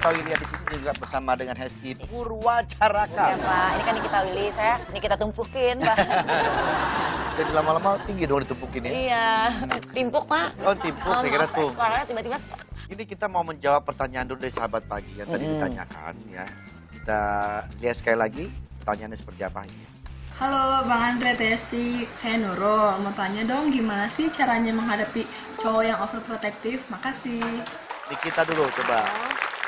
Nikita Willy di sini juga bersama dengan Hesti Purwacaraka. Ya Pak, ini kan Nikita Willy, saya Nikita tumpukin Pak. Jadi lama-lama tinggi dong ditumpukin ya? Iya, timpuk Pak. Oh timpuk, saya kira tuh. Suaranya tiba-tiba. Ini kita mau menjawab pertanyaan dulu dari sahabat pagi yang tadi ditanyakan ya. Kita lihat sekali lagi pertanyaannya seperti apa ini. Halo Bang Andre Testi, saya Nurul. Mau tanya dong gimana sih caranya menghadapi cowok yang overprotective? Makasih. Nikita dulu coba.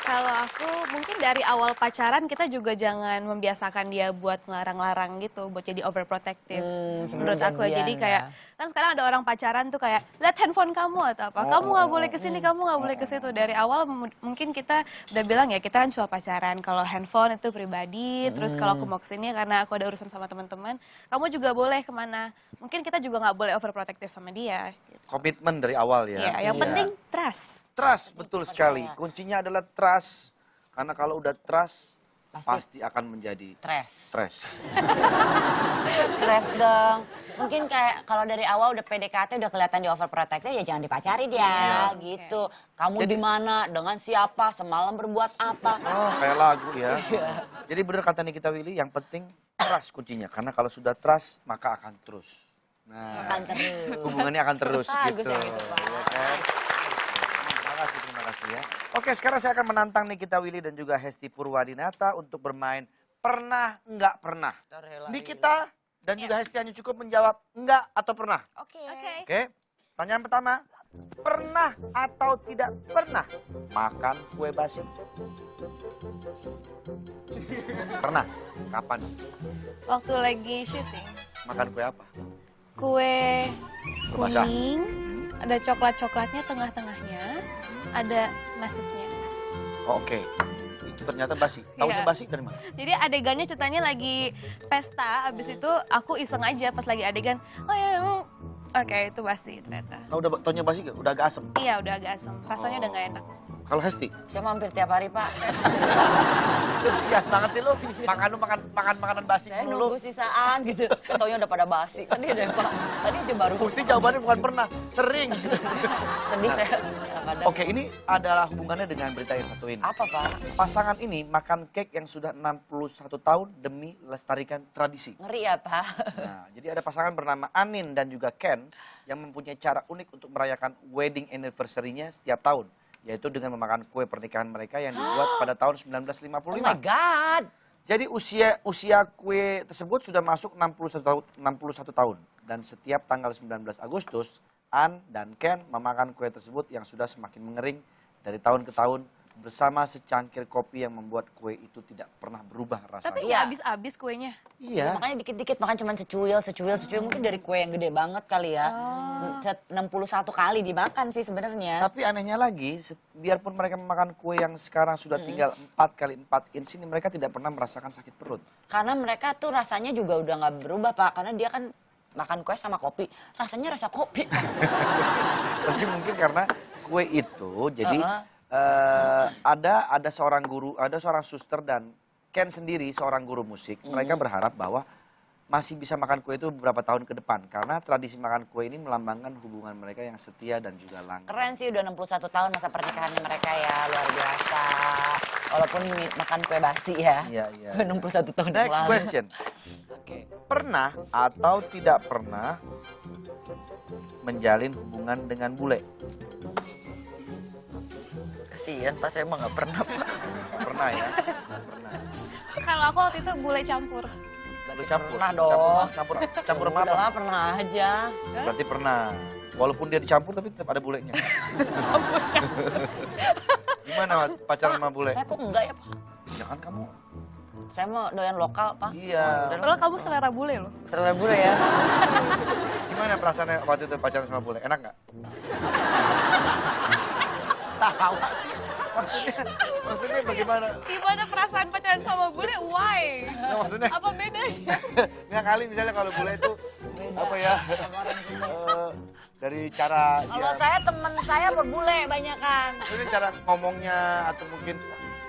Kalau aku mungkin dari awal pacaran kita juga jangan membiasakan dia buat ngelarang-larang gitu, buat jadi overprotective. Menurut aku jadian jadi ya. kayak kan sekarang ada orang pacaran tuh kayak lihat handphone kamu atau apa, kamu nggak boleh kesini, kamu nggak boleh ke situ. Dari awal mungkin kita udah bilang ya kita kan cuma pacaran. Kalau handphone itu pribadi, terus kalau aku mau kesini karena aku ada urusan sama teman-teman, kamu juga boleh kemana. Mungkin kita juga nggak boleh overprotective sama dia. Gitu. Komitmen dari awal ya. Ya, yang penting trust. Trust, betul sekali. Kuncinya adalah trust. Karena kalau udah trust, pasti akan menjadi stress. Stres dong. Mungkin kayak kalau dari awal udah PDKT udah kelihatan di overprotective ya jangan dipacari dia gitu. Kamu di mana, dengan siapa, semalam berbuat apa. Oh, kayak lagu ya. Jadi benar kata Nikita Willy, yang penting trust kuncinya. Karena kalau sudah trust, maka akan terus. Nah, Akan terus. hubungannya akan terus Bagus gitu. ya gitu, Pak. Ya kan? Terima kasih ya. Oke, sekarang saya akan menantang Nikita Willy dan juga Hesti Purwadinata untuk bermain pernah nggak pernah. Nikita dan juga Hesti hanya cukup menjawab enggak atau pernah. Oke. Oke, pertanyaan pertama. Pernah atau tidak pernah makan kue basi? Pernah. Kapan? Waktu lagi syuting, Makan kue apa? kue Basah. kuning, ada coklat-coklatnya tengah-tengahnya, ada mesesnya. Oh, oke. Itu ternyata basi. Tahunya Iya. basi dari mana? Jadi adegannya ceritanya lagi pesta, abis itu aku iseng aja pas lagi adegan, oh ya, oke itu basi ternyata. Tahu udah tahunya basi gak? Udah agak asem. Iya udah agak asam, rasanya udah gak enak. Kalau Hesti? Saya mampir tiap hari Pak. Kasihan banget sih lu. Makan makanan basi Saya mulu. nunggu sisaan gitu. Taunya udah pada basi. Tadi ada Pak. Tadi aja baru. Bukti jawabannya bukan pernah, sering. Sedih saya. Kadang-kadang. Oke, ini adalah hubungannya dengan berita yang satu ini. Apa Pak? Pasangan ini makan cake yang sudah 61 tahun demi lestarikan tradisi. Ngeri ya Pak. Nah, jadi ada pasangan bernama Anin dan juga Ken yang mempunyai cara unik untuk merayakan wedding anniversary-nya setiap tahun, yaitu dengan memakan kue pernikahan mereka yang dibuat pada tahun 1955. Oh my God. Jadi usia kue tersebut sudah masuk 61 tahun dan setiap tanggal 19 Agustus An dan Ken memakan kue tersebut yang sudah semakin mengering dari tahun ke tahun bersama secangkir kopi yang membuat kue itu tidak pernah berubah rasanya. Tapi Iya. nggak habis-habis kuenya. Iya. Makanya dikit-dikit makan cuma secuil. Mungkin dari kue yang gede banget kali ya. 61 kali dimakan sih sebenarnya. Tapi anehnya lagi, biarpun mereka memakan kue yang sekarang sudah tinggal 4 kali 4 inch ini, mereka tidak pernah merasakan sakit perut. Karena mereka tuh rasanya juga udah nggak berubah Pak. Karena dia kan makan kue sama kopi. Rasanya rasa kopi Pak. Tapi mungkin karena kue itu, jadi ada seorang guru, ada seorang suster dan Ken sendiri seorang guru musik. Mereka berharap bahwa masih bisa makan kue itu beberapa tahun ke depan. Karena tradisi makan kue ini melambangkan hubungan mereka yang setia dan juga langgeng. Keren sih udah 61 tahun masa pernikahannya mereka ya. Luar biasa. Walaupun makan kue basi ya. Iya, iya. 61 tahun yang Next lalu. question. Oke. Pernah atau tidak pernah menjalin hubungan dengan bule? Kasian Pak, saya emang nggak pernah Pak. Pernah ya? Pernah. Kalau aku waktu itu bule campur. Lu campur? Pernah dong. Campur sama apa? Udahlah pernah aja. Berarti pernah. Walaupun dia dicampur tapi tetap ada bulenya. Gimana pacaran sama bule? Saya kok enggak ya Pak? Jangan kamu. Saya mau doyan lokal Pak. Iya. Padahal kamu selera bule loh. Selera bule ya. Gimana perasaannya waktu itu pacaran sama bule? Enak nggak? Tawa sih. Maksudnya bagaimana? Gimana perasaan pacaran sama bule? Why? Nah, maksudnya Apa bedanya? nggak kali misalnya kalau bule itu apa ya? Dari cara Kalau dia, saya temen saya berbule banyak kan. maksudnya cara ngomongnya atau mungkin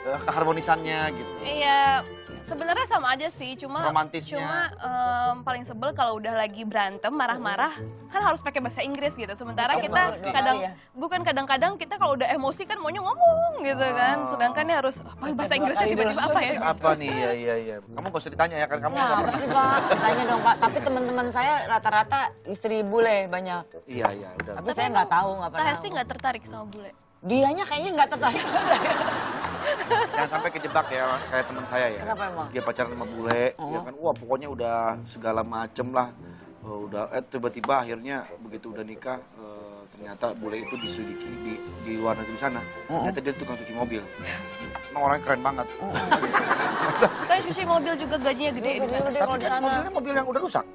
keharmonisannya gitu. Iya, sebenarnya sama aja sih, cuma Romantisnya. paling sebel kalau udah lagi berantem marah-marah kan harus pakai bahasa Inggris gitu. Sementara Betul kita banget, kadang ya. bukan kadang-kadang kita kalau udah emosi kan maunya ngomong gitu kan. Sedangkan ini harus bahasa Inggrisnya kali tiba-tiba dulu. apa ya? Apa nih? Iya. Kamu gak usah ditanya ya kan kamu Ya, nggak apa pernah. sih Pak? Tanya dong Pak. Tapi teman-teman saya rata-rata istri bule banyak. Iya, udah. Tapi saya nggak tahu, nggak Kak pernah. Hesti nggak tertarik sama bule? Dianya kayaknya nggak tertarik sama saya. Jangan sampai kejebak ya kayak teman saya ya. Kenapa emang? Dia pacaran sama bule, ya kan wah pokoknya udah segala macem lah. Udah tiba-tiba akhirnya begitu udah nikah ternyata bule itu diselidiki di luar negeri sana. Ternyata dia tukang cuci mobil. Emang orangnya keren banget. Kan cuci mobil juga gajinya gede di sana. Gede Tapi kalau di kan sana. mobilnya mobil yang udah rusak.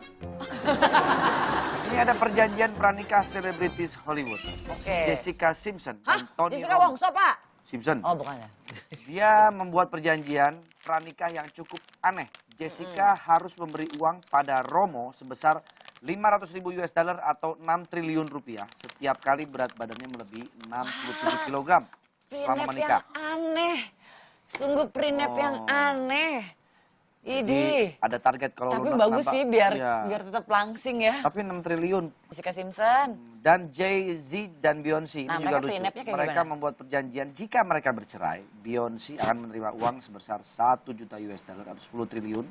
Ini ada perjanjian pranikah selebritis Hollywood. Oke. Jessica Simpson Hah? dan Tony Jessica Romo. Wongso Pak? Simpson. Oh bukan ya? Dia membuat perjanjian pranikah yang cukup aneh. Jessica harus memberi uang pada Romo sebesar 500.000 US dollar atau 6 triliun rupiah setiap kali berat badannya melebihi 67 kg selama Prenup menikah. yang aneh. Sungguh prenup yang Oh. aneh. Jadi Idi. ada target kalau Tapi lu bagus nambah- sih biar Iya. biar tetap langsing ya. Tapi 6 triliun. Jessica Simpson. Dan Jay-Z dan Beyoncé Nah, ini mereka juga lucu. prenupnya kayak Mereka gimana? membuat perjanjian jika mereka bercerai, Beyoncé akan menerima uang sebesar 1 juta US dollar atau 10 triliun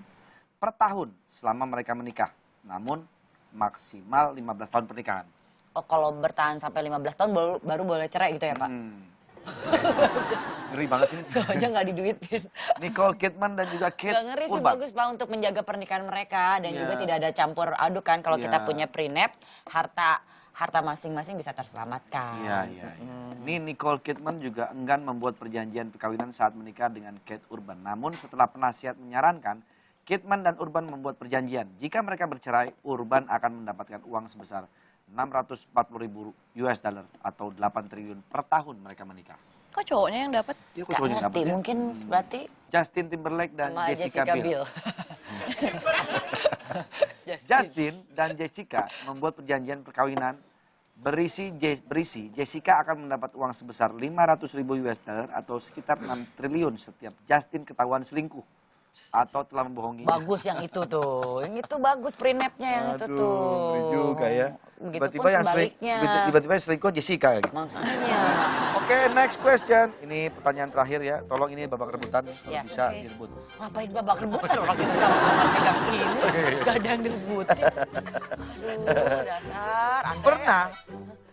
per tahun selama mereka menikah. Namun maksimal 15 tahun pernikahan. Oh kalau bertahan sampai 15 tahun baru boleh cerai gitu ya Pak? Ngeri banget ini. Soalnya nggak diduitin. Nicole Kidman dan juga Kate Gak ngeri sih, Urban. bagus Pak untuk menjaga pernikahan mereka. Dan Iya. juga tidak ada campur aduk kan. Kalau kita Iya. punya prenup, harta masing-masing bisa terselamatkan. Iya. Ini Nicole Kidman juga enggan membuat perjanjian perkawinan saat menikah dengan Kate Urban. Namun setelah penasihat menyarankan, Kidman dan Urban membuat perjanjian. Jika mereka bercerai, Urban akan mendapatkan uang sebesar 640.000 US dollar atau 8 triliun per tahun mereka menikah. Kok cowoknya yang dapat? Dia kok Gak cowoknya ngerti, dapet ya? mungkin berarti Justin Timberlake dan sama Jessica, Biel. Justin dan Jessica membuat perjanjian perkawinan berisi Jessica akan mendapat uang sebesar 500.000 US dollar atau sekitar 6 triliun setiap Justin ketahuan selingkuh atau telah membohongi. Bagus yang itu tuh. Yang itu bagus prenupnya yang itu tuh. Ngeri juga ya. Begitupun sebaliknya. Tiba-tiba yang selingkuh Jessica gitu. Makanya. Oke, next question. Ini pertanyaan terakhir ya. Tolong ini babak rebutan kalau Ya. bisa Oke. direbut. Ngapain babak rebutan orang kita sama-sama pegang ini. Gak ada yang direbutin. Aduh dasar. Anda Pernah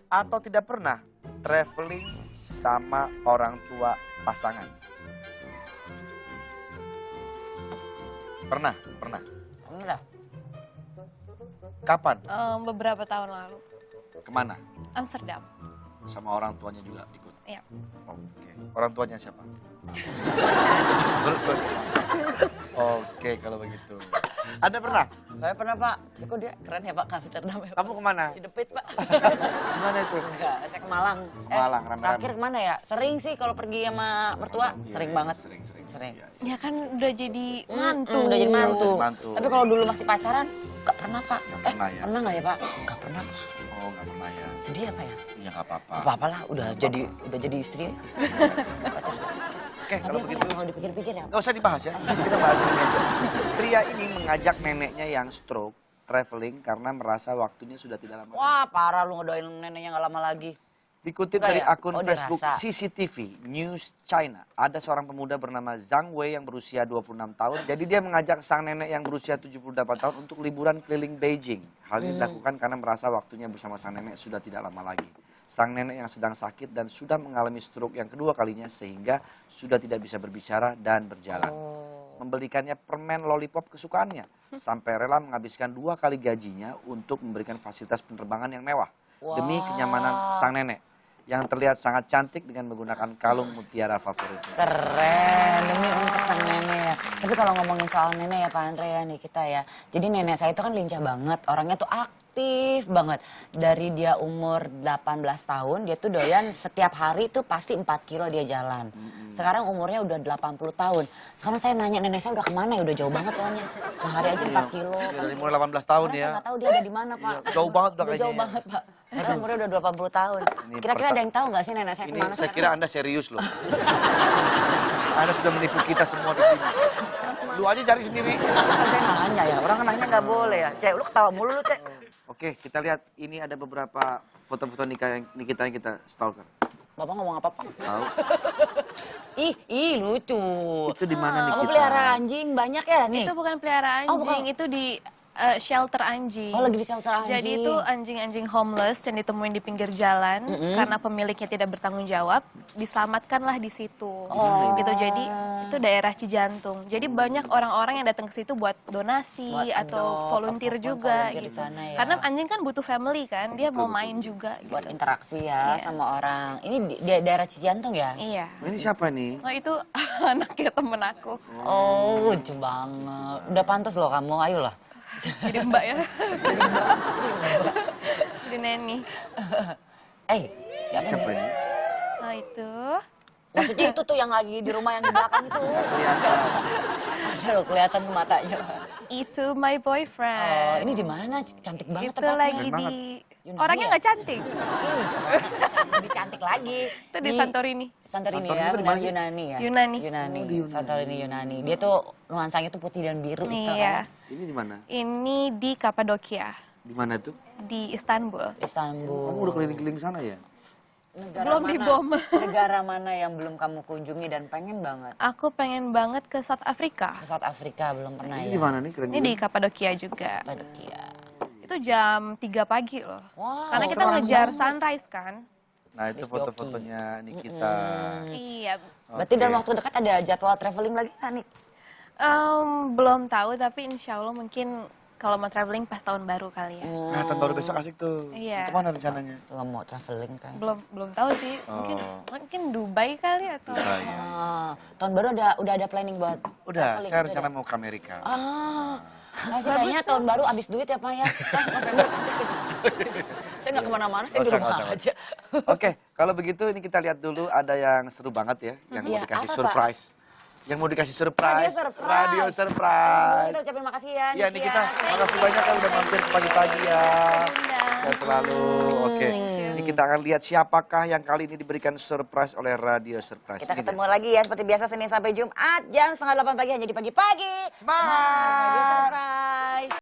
atau tidak pernah traveling sama orang tua pasangan? Pernah. Pernah. Kapan? Beberapa tahun lalu. Kemana? Amsterdam. Sama orang tuanya juga ikut? Iya. Oke. Orang tuanya siapa? Oke, kalau begitu. Anda pernah? Saya pernah Pak. Kok dia keren ya Pak ke Amsterdam ya Pak? Kamu kemana? Cidepit Pak. Kemana itu? Enggak, saya ke Malang. Malang, rame-rame. Terakhir kemana ya? Sering sih kalau pergi sama mertua, sering banget. Sering. Sering. Iya. Ya kan udah jadi mantu. Udah jadi mantu. Mantu. Tapi kalau dulu masih pacaran, nggak pernah Pak. Nggak pernah ya? Pernah nggak ya Pak? Nggak pernah Pak. Oh, nggak pernah ya. Sedih apa ya? Ya nggak apa-apa. Apa lah, udah jadi istri. Oke, kalau begitu. Kalau dipikir-pikir ya. Nggak usah dibahas ya, please kita bahas ini aja. Pria ini mengajak neneknya yang stroke traveling karena merasa waktunya sudah tidak lama. Wah parah lu ngedoain neneknya nggak lama lagi. Dikutip Nggak dari ya? akun Oh, Facebook dirasa. CCTV News China, ada seorang pemuda bernama Zhang Wei yang berusia 26 tahun. Jadi dia mengajak sang nenek yang berusia 78 tahun untuk liburan keliling Beijing. Hal ini dilakukan karena merasa waktunya bersama sang nenek sudah tidak lama lagi. Sang nenek yang sedang sakit dan sudah mengalami stroke yang kedua kalinya sehingga sudah tidak bisa berbicara dan berjalan. Membelikannya permen lollipop kesukaannya sampai rela menghabiskan 2 kali gajinya untuk memberikan fasilitas penerbangan yang mewah demi kenyamanan sang nenek yang terlihat sangat cantik dengan menggunakan kalung mutiara favoritnya. Keren, demi untuk sang nenek ya. Tapi kalau ngomongin soal nenek ya Pak Andre ya nih kita ya. Jadi nenek saya itu kan lincah banget, orangnya tuh aktif banget. Dari dia umur 18 tahun, dia tuh doyan setiap hari tuh pasti 4 kilo dia jalan. Sekarang umurnya udah 80 tahun. Sekarang saya nanya nenek saya udah kemana ya, udah jauh banget soalnya. Sehari aja 4 kilo. Iya, dari umur 18 tahun Sekarang ya. saya nggak tahu dia ada di mana Pak. Iya, jauh banget udah kayaknya Jauh ya. banget Pak. Sekarang umurnya udah 80 tahun. Ini Kira-kira ada yang tahu nggak sih nenek saya Ini kemana saya sekarang? kira Anda serius loh. Anda sudah menipu kita semua di sini. Lu aja cari sendiri. Kan saya nanya ya, orang nanya nggak boleh ya. Cek, lu ketawa mulu lu, Cek. Oke, kita lihat ini ada beberapa foto-foto nikah Nikita yang kita stalker. Bapak ngomong apa, Pak? Tahu? Ih, lucu. Itu di mana Kamu Nikita? pelihara anjing banyak ya nih? Itu bukan pelihara Oh, bukan. anjing, itu di shelter anjing. Oh, lagi di shelter anjing. Jadi itu anjing-anjing homeless yang ditemuin di pinggir jalan karena pemiliknya tidak bertanggung jawab, diselamatkanlah di situ. Gitu. Jadi itu daerah Cijantung. Jadi banyak orang-orang yang datang ke situ buat donasi Buat atau adopt, volunteer apapun juga volunteer di gitu. sana ya. Karena anjing kan butuh family kan, dia mau main juga gitu. Buat interaksi ya sama orang. Ini di daerah Cijantung ya? Iya. Ini siapa nih? Oh itu anaknya temen aku. Oh, lucu banget. Udah pantas loh kamu, ayolah. Jadi mbak ya. Jadi neni. Siapa Siapa nih? ini? Oh itu. Maksudnya itu tuh yang lagi di rumah yang di belakang tuh. Ada loh kelihatan tuh matanya. Itu my boyfriend. Oh, ini di mana? Cantik banget Itu tempatnya. lagi Keren di Yunani orangnya ya? nggak cantik. Lebih cantik lagi. Itu di Santorini. Santorini Santorini ya, itu di benar mana sih? Yunani ya. Yunani. Yunani. Santorini Yunani. Dia tuh nuansanya tuh putih dan biru gitu Iya. kan. Ini di mana? Ini di Kapadokia, Di mana tuh? di Istanbul. Istanbul. Kamu udah keliling-keliling sana ya? Negara Belum mana- dibom. Negara mana yang belum kamu kunjungi dan pengen banget? Aku pengen banget ke South Africa. Ke South Afrika belum pernah Ini ya. di mana nih? Keren Ini juga. di Kapadokia juga. Kapadokia. Itu jam 3 pagi loh. Wow, Karena kita terang ngejar banget. sunrise kan. Nah, itu Disc foto-fotonya Nikita. Iya. Berarti Oke. dalam waktu dekat ada jadwal traveling lagi kan nih? Belum tahu tapi insya Allah mungkin kalau mau traveling pas tahun baru kali ya. Nah, tahun baru besok asik tuh. Iya. Itu mana rencananya? Lo mau traveling kan? Belum tahu sih. Mungkin Dubai kali atau Dubai ya. Tahun baru udah ada planning buat Udah, traveling? saya Udah rencana ada? mau ke Amerika. Saya sih kayaknya tahun baru abis duit ya Pak ya. Saya nggak kemana-mana, saya di Nggak usah, rumah nggak usah. aja. Oke, kalau begitu ini kita lihat dulu ada yang seru banget ya, yang mau Iya, dikasih apa, Pak? surprise. Yang mau dikasih surprise. Radio surprise. Radio surprise. Kita ucapin makasih ya. Iya, Nikita, makasih banyak ya udah mampir ke pagi-pagi ya. Dan selalu, oke. Ini kita akan lihat siapakah yang kali ini diberikan surprise oleh Radio Surprise. Kita Ini ketemu dia. lagi ya seperti biasa Senin sampai Jumat jam 7:30 pagi hanya di pagi-pagi. Semangat! Radio surprise.